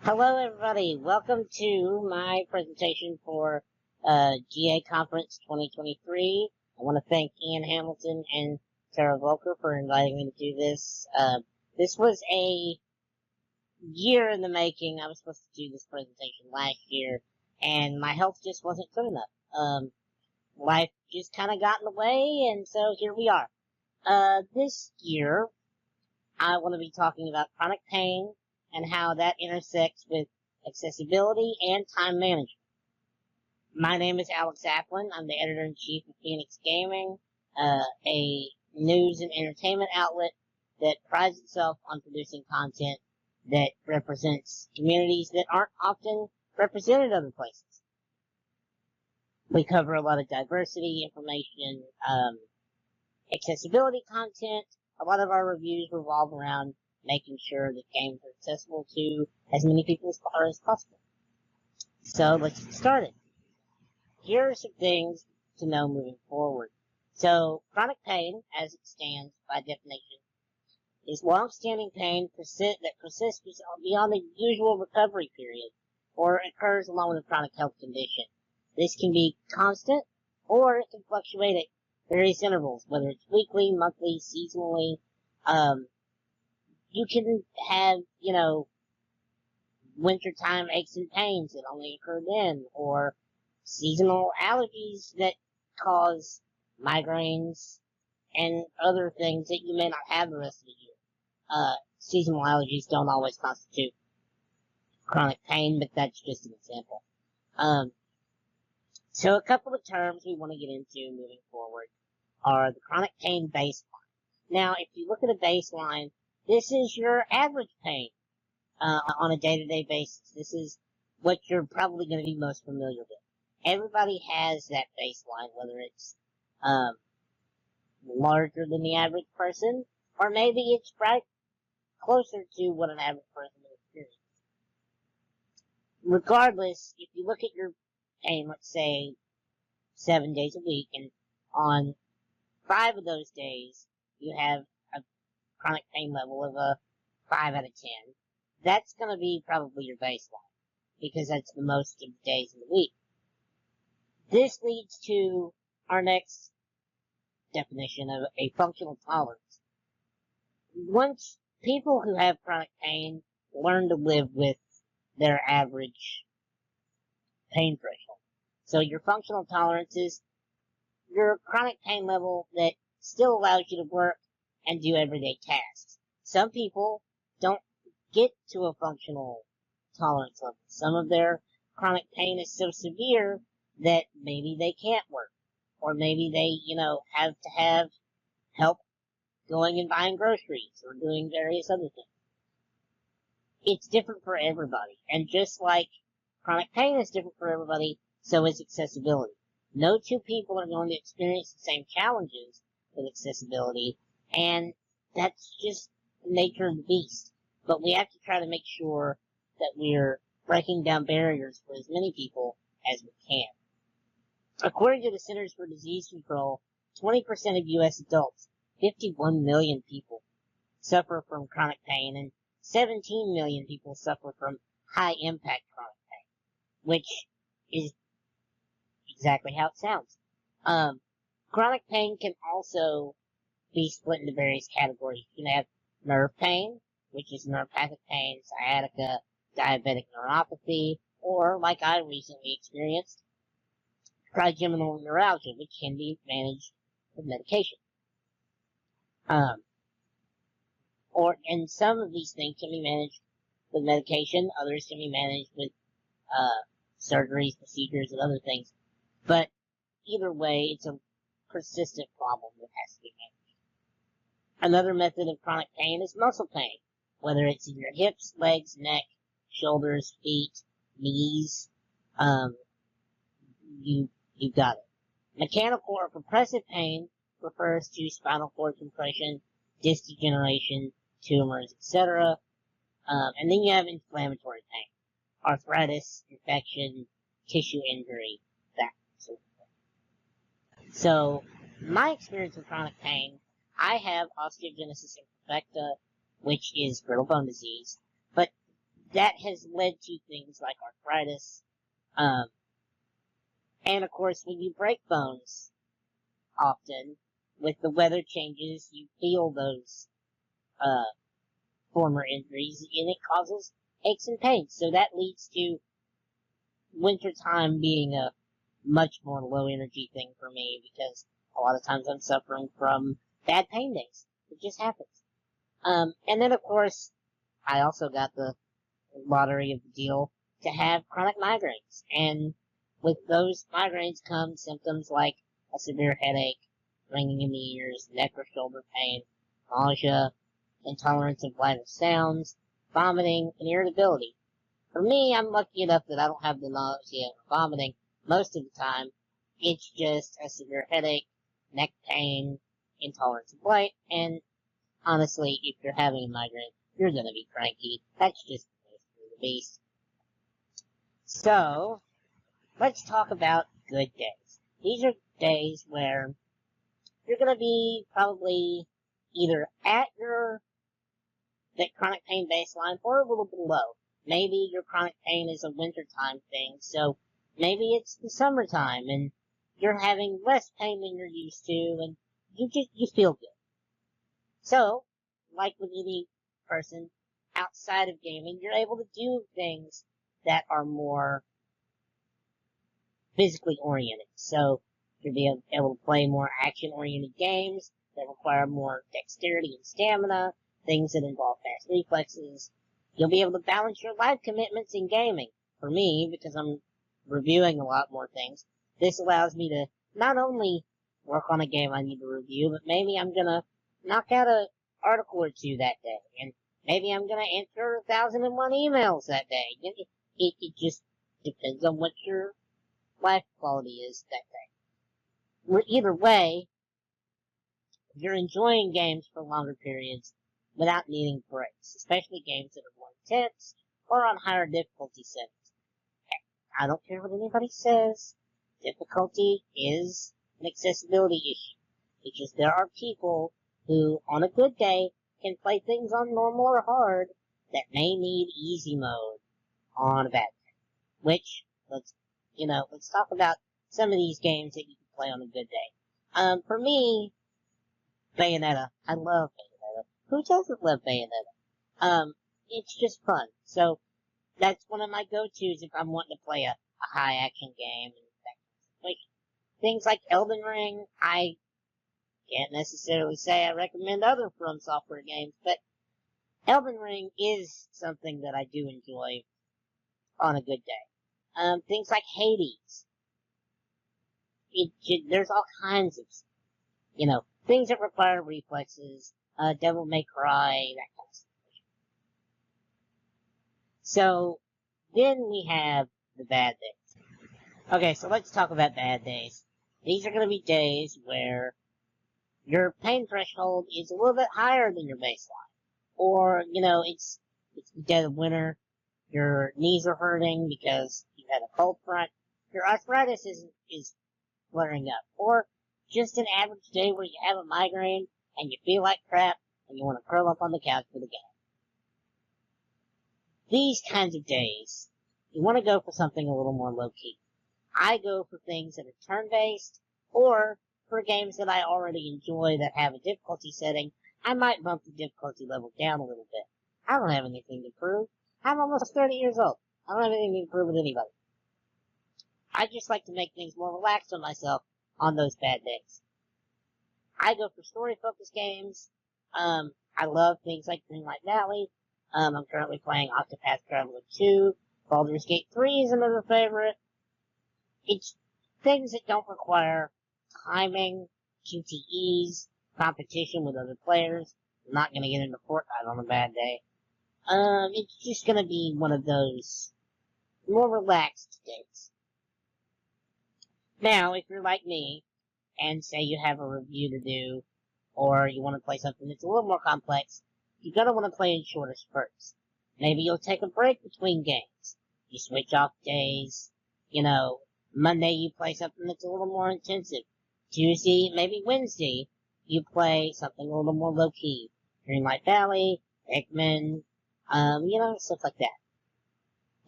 Hello, everybody. Welcome to my presentation for GA Conference 2023. I want to thank Ian Hamilton and Sarah Volker for inviting me to do this. This was a year in the making. I was supposed to do this presentation last year, and my health just wasn't good enough. Life just kind of got in the way, and so here we are. This year, I want to be talking about chronic pain and how that intersects with accessibility and time management. My name is Alex Applin. I'm the editor-in-chief of Phoenix Gaming, a news and entertainment outlet that prides itself on producing content that represents communities that aren't often represented other places. We cover a lot of diversity, information, accessibility content. A lot of our reviews revolve around making sure that games are accessible to as many people as possible. So let's get started. Here are some things to know moving forward. So chronic pain, as it stands by definition, is long-standing pain that persists beyond the usual recovery period or occurs along with a chronic health condition. This can be constant or it can fluctuate at various intervals, whether it's weekly, monthly, seasonally. You can have, wintertime aches and pains that only occur then, or seasonal allergies that cause migraines and other things that you may not have the rest of the year. Seasonal allergies don't always constitute chronic pain, but that's just an example. So a couple of terms we want to get into moving forward are the chronic pain baseline. Now, if you look at a baseline, this is your average pain on a day-to-day basis. This is what you're probably going to be most familiar with. Everybody has that baseline, whether it's larger than the average person, or maybe it's right closer to what an average person would experience. Regardless, if you look at your pain, let's say 7 days a week, and on 5 of those days you have a chronic pain level of a 5 out of 10, that's going to be probably your baseline, because that's the most of the days in the week. This leads to our next definition of a functional tolerance. Once people who have chronic pain learn to live with their average pain threshold. So your functional tolerance is your chronic pain level that still allows you to work and do everyday tasks. Some people don't get to a functional tolerance level. Some of their chronic pain is so severe that maybe they can't work. Or maybe they, have to have help going and buying groceries or doing various other things. It's different for everybody. And just like chronic pain is different for everybody, so is accessibility. No two people are going to experience the same challenges with accessibility, and that's just the nature of the beast. But we have to try to make sure that we're breaking down barriers for as many people as we can. According to the Centers for Disease Control, 20% of U.S. adults, 51 million people, suffer from chronic pain, and 17 million people suffer from high-impact chronic pain, which is exactly how it sounds. Chronic pain can also be split into various categories. You can have nerve pain, which is neuropathic pain, sciatica, diabetic neuropathy, or, like I recently experienced, trigeminal neuralgia, which can be managed with medication. And some of these things can be managed with medication, others can be managed with surgeries, procedures, and other things. But either way, it's a persistent problem that has to be managed. Another method of chronic pain is muscle pain, whether it's in your hips, legs, neck, shoulders, feet, knees. You've got it. Mechanical or compressive pain refers to spinal cord compression, disc degeneration, tumors, etc. And then you have inflammatory pain, arthritis, infection, tissue injury, that sort of thing. So, my experience with chronic pain, I have osteogenesis imperfecta, which is brittle bone disease, but that has led to things like arthritis. Um, and of course, when you break bones, often, with the weather changes, you feel those, former injuries, and it causes aches and pains. So that leads to wintertime being a much more low energy thing for me, because a lot of times I'm suffering from bad pain days. It just happens. And then of course, I also got the lottery of the deal to have chronic migraines. And with those migraines come symptoms like a severe headache, ringing in the ears, neck or shoulder pain, nausea, intolerance of lighter sounds, vomiting, and irritability. For me, I'm lucky enough that I don't have the nausea or vomiting most of the time. It's just a severe headache, neck pain, intolerance of light, and honestly, if you're having a migraine, you're gonna be cranky. That's just the beast. So, let's talk about good days. These are days where you're gonna be probably either at that chronic pain baseline or a little below. Maybe your chronic pain is a wintertime thing, so maybe it's the summertime and you're having less pain than you're used to, and you feel good. So, like with any person outside of gaming, you're able to do things that are more physically oriented. So, you'll be able to play more action-oriented games that require more dexterity and stamina, things that involve fast reflexes. You'll be able to balance your life commitments in gaming. For me, because I'm reviewing a lot more things, this allows me to not only work on a game I need to review, but maybe I'm gonna knock out an article or two that day, and maybe I'm gonna answer 1,001 emails that day. It just depends on what your life quality is that day. Either way, you're enjoying games for longer periods without needing breaks, especially games that are more intense or on higher difficulty settings. I don't care what anybody says, difficulty is an accessibility issue. It's just there are people who, on a good day, can play things on normal or hard that may need easy mode on a bad day. Which, let's talk about some of these games that you can play on a good day. For me, Bayonetta. I love Bayonetta. Who doesn't love Bayonetta? It's just fun. So, that's one of my go-tos if I'm wanting to play a high-action game and that kind of situation. Things like Elden Ring, I can't necessarily say I recommend other From Software games, but Elden Ring is something that I do enjoy on a good day. Things like Hades. There's all kinds of, things that require reflexes, Devil May Cry, that kind of stuff. So, then we have the bad days. Okay, so let's talk about bad days. These are going to be days where your pain threshold is a little bit higher than your baseline. Or, it's the dead of winter, your knees are hurting because you had a cold front, your arthritis is flaring up. Or just an average day where you have a migraine and you feel like crap and you want to curl up on the couch for the game. These kinds of days, you want to go for something a little more low-key. I go for things that are turn-based, or for games that I already enjoy that have a difficulty setting, I might bump the difficulty level down a little bit. I don't have anything to prove. I'm almost 30 years old. I don't have anything to prove with anybody. I just like to make things more relaxed on myself on those bad days. I go for story-focused games. I love things like Greenlight Valley. I'm currently playing Octopath Traveler 2. Baldur's Gate 3 is another favorite. It's things that don't require timing, QTEs, competition with other players. I'm not gonna get into Fortnite on a bad day. It's just gonna be one of those more relaxed days. Now, if you're like me, and say you have a review to do, or you want to play something that's a little more complex, you're gonna want to play in shorter spurts. Maybe you'll take a break between games. You switch off days. Monday you play something that's a little more intensive. Tuesday, maybe Wednesday, you play something a little more low-key. Greenlight Valley, Pikmin, stuff like that.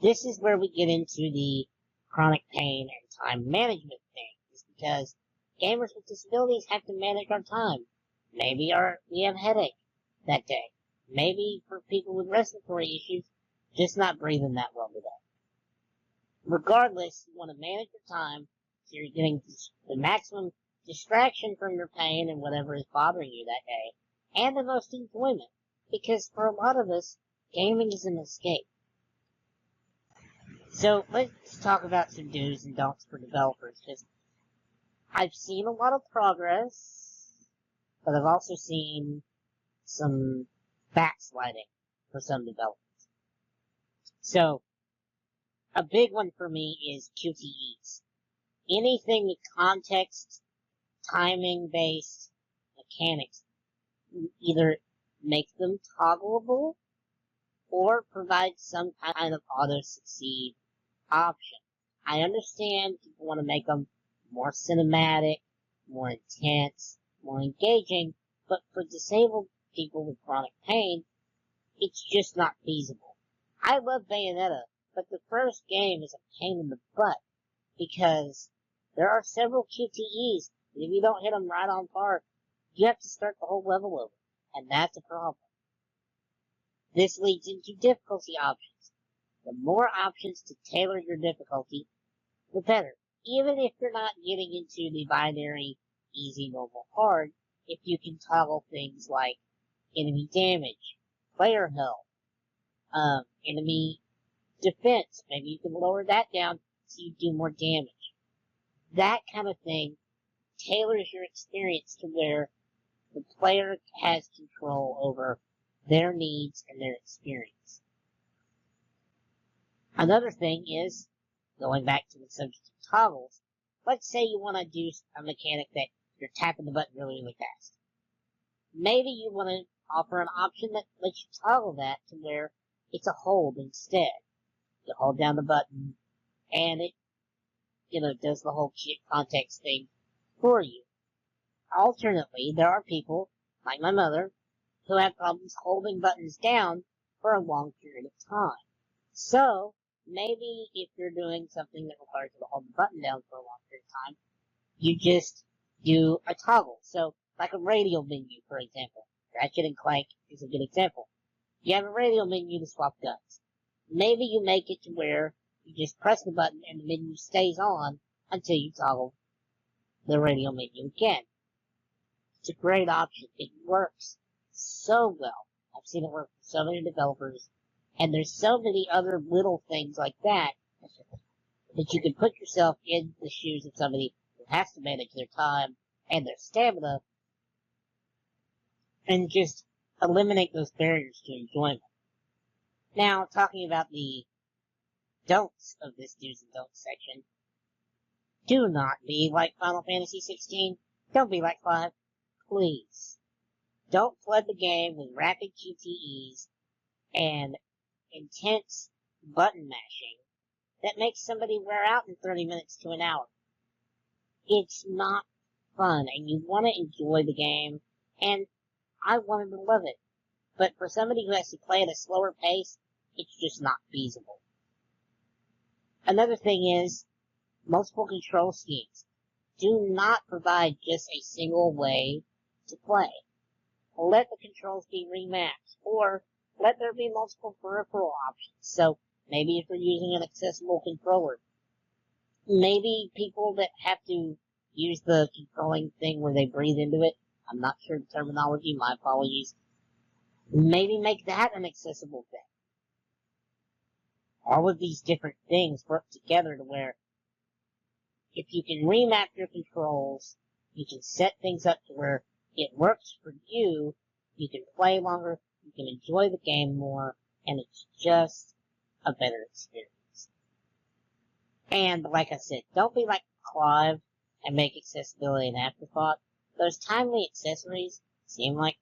This is where we get into the chronic pain and time management thing, is because gamers with disabilities have to manage our time. Maybe we have a headache that day. Maybe for people with respiratory issues, just not breathing that well today. Regardless, you want to manage your time so you're getting the maximum distraction from your pain and whatever is bothering you that day, and the most enjoyment. Because for a lot of us, gaming is an escape. So let's talk about some do's and don'ts for developers, because I've seen a lot of progress, but I've also seen some backsliding for some developers. So, a big one for me is QTEs. Anything with context, timing-based mechanics either make them toggleable or provide some kind of auto-succeed option. I understand people want to make them more cinematic, more intense, more engaging, but for disabled people with chronic pain, it's just not feasible. I love Bayonetta, but the first game is a pain in the butt, because there are several QTEs, and if you don't hit them right on par, you have to start the whole level over, and that's a problem. This leads into difficulty options. The more options to tailor your difficulty, the better. Even if you're not getting into the binary easy, normal, hard, if you can toggle things like enemy damage, player health, enemy defense, maybe you can lower that down so you do more damage. That kind of thing tailors your experience to where the player has control over their needs and their experience. Another thing is, going back to the subject of toggles, let's say you want to do a mechanic that you're tapping the button really, really fast. Maybe you want to offer an option that lets you toggle that to where it's a hold instead. You hold down the button, and it, does the whole context thing for you. Alternately, there are people, like my mother, who have problems holding buttons down for a long period of time. So, maybe if you're doing something that requires you to hold the button down for a long period of time, you just do a toggle. So, like a radial menu, for example. Ratchet and Clank is a good example. You have a radial menu to swap guns. Maybe you make it to where you just press the button and the menu stays on until you toggle the radial menu again. It's a great option. It works so well. I've seen it work for so many developers, and there's so many other little things like that that you can put yourself in the shoes of somebody who has to manage their time and their stamina and just eliminate those barriers to enjoyment. Now, talking about the don'ts of this do's and don'ts section, do not be like Final Fantasy 16. Don't be like 5. Please. Don't flood the game with rapid QTEs and intense button mashing that makes somebody wear out in 30 minutes to an hour. It's not fun, and you want to enjoy the game, and I wanted to love it. But for somebody who has to play at a slower pace, it's just not feasible. Another thing is multiple control schemes. Do not provide just a single way to play. Let the controls be remapped, or let there be multiple peripheral options. So maybe if you're using an accessible controller, maybe people that have to use the controlling thing where they breathe into it, I'm not sure the terminology, my apologies, maybe make that an accessible thing. All of these different things work together to where if you can remap your controls, you can set things up to where it works for you, you can play longer, you can enjoy the game more, and it's just a better experience. And like I said, don't be like Clive and make accessibility an afterthought. Those timely accessories seem like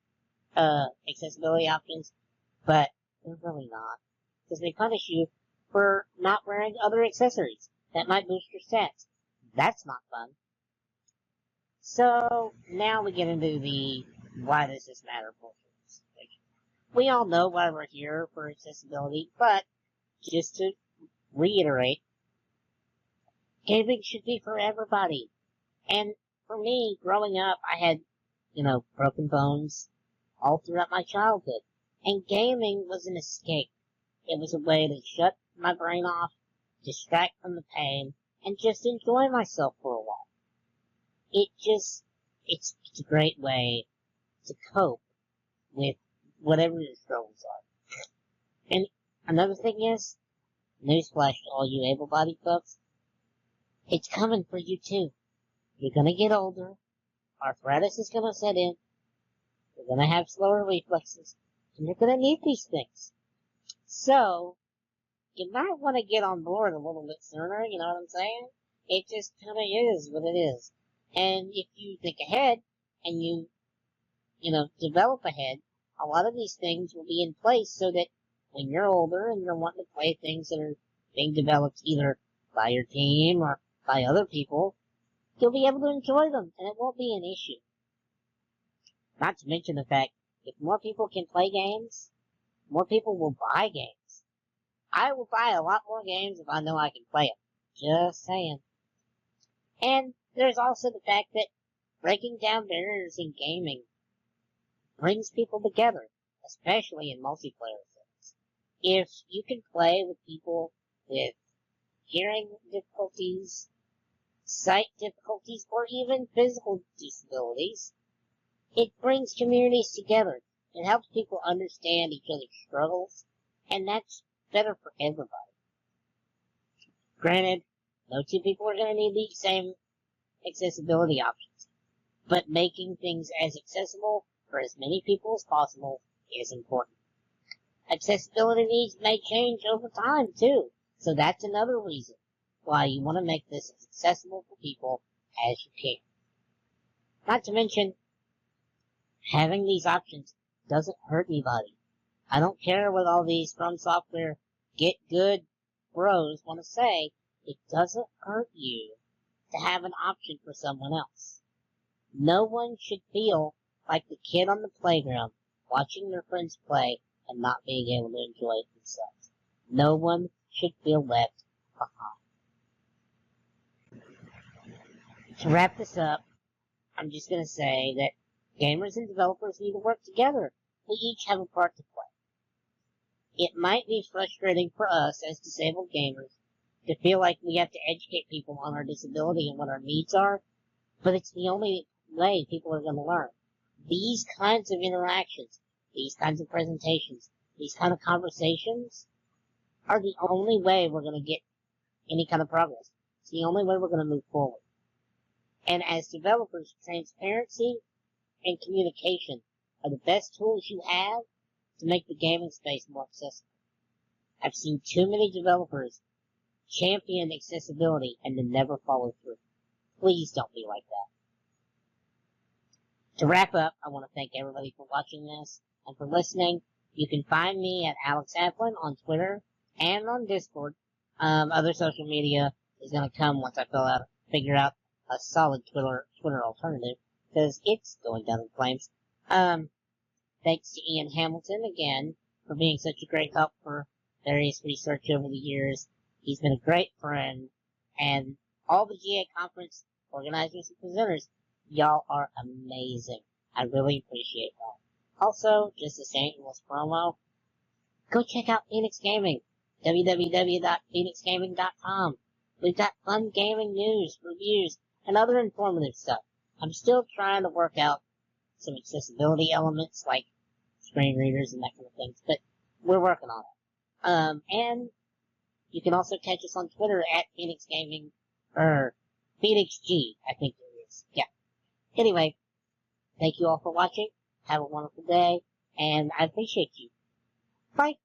accessibility options, but they're really not. Because they punish you for not wearing other accessories that might boost your stats. That's not fun. So, now we get into the why does this matter portion. We all know why we're here for accessibility, but just to reiterate, gaming should be for everybody. And for me, growing up, I had, broken bones all throughout my childhood. And gaming was an escape. It was a way to shut my brain off, distract from the pain, and just enjoy myself for a while. It's a great way to cope with whatever your struggles are. And another thing is, newsflash to all you able-bodied folks, it's coming for you too. You're gonna get older, arthritis is gonna set in, you're gonna have slower reflexes, and you're gonna need these things. So, you might want to get on board a little bit sooner, you know what I'm saying? It just kinda is what it is. And if you think ahead, and you develop ahead, a lot of these things will be in place so that when you're older and you're wanting to play things that are being developed either by your team or by other people, you'll be able to enjoy them, and it won't be an issue. Not to mention the fact, if more people can play games, more people will buy games. I will buy a lot more games if I know I can play them. Just saying. And there's also the fact that breaking down barriers in gaming brings people together, especially in multiplayer things. If you can play with people with hearing difficulties, sight difficulties, or even physical disabilities, it brings communities together. It helps people understand each other's struggles, and that's better for everybody. Granted, no two people are going to need the same accessibility options, but making things as accessible for as many people as possible is important. Accessibility needs may change over time, too, so that's another reason why you want to make this as accessible for people as you can. Not to mention, having these options doesn't hurt anybody. I don't care what all these From Software get good bros want to say, it doesn't hurt you to have an option for someone else. No one should feel like the kid on the playground watching their friends play and not being able to enjoy it themselves. No one should feel left behind. To wrap this up, I'm just going to say that gamers and developers need to work together. We each have a part to play. It might be frustrating for us as disabled gamers to feel like we have to educate people on our disability and what our needs are, but it's the only way people are going to learn. These kinds of interactions, these kinds of presentations, these kind of conversations are the only way we're going to get any kind of progress. It's the only way we're going to move forward. And as developers, transparency and communication are the best tools you have to make the gaming space more accessible. I've seen too many developers champion accessibility and then never follow through. Please don't be like that. To wrap up, I want to thank everybody for watching this and for listening. You can find me at Alex Applin on Twitter and on Discord. Other social media is going to come once I figure out a solid Twitter alternative, because it's going down in flames. Thanks to Ian Hamilton again for being such a great help for various research over the years. He's been a great friend, and all the GA conference organizers and presenters, y'all are amazing. I really appreciate y'all. Also, just a shameless promo, go check out Phoenix Gaming, www.phoenixgaming.com. We've got fun gaming news, reviews, and other informative stuff. I'm still trying to work out some accessibility elements like screen readers and that kind of things, but we're working on it. And you can also catch us on Twitter at Phoenix Gaming, or Phoenix G, I think it is. Yeah. Anyway, thank you all for watching. Have a wonderful day, and I appreciate you. Bye.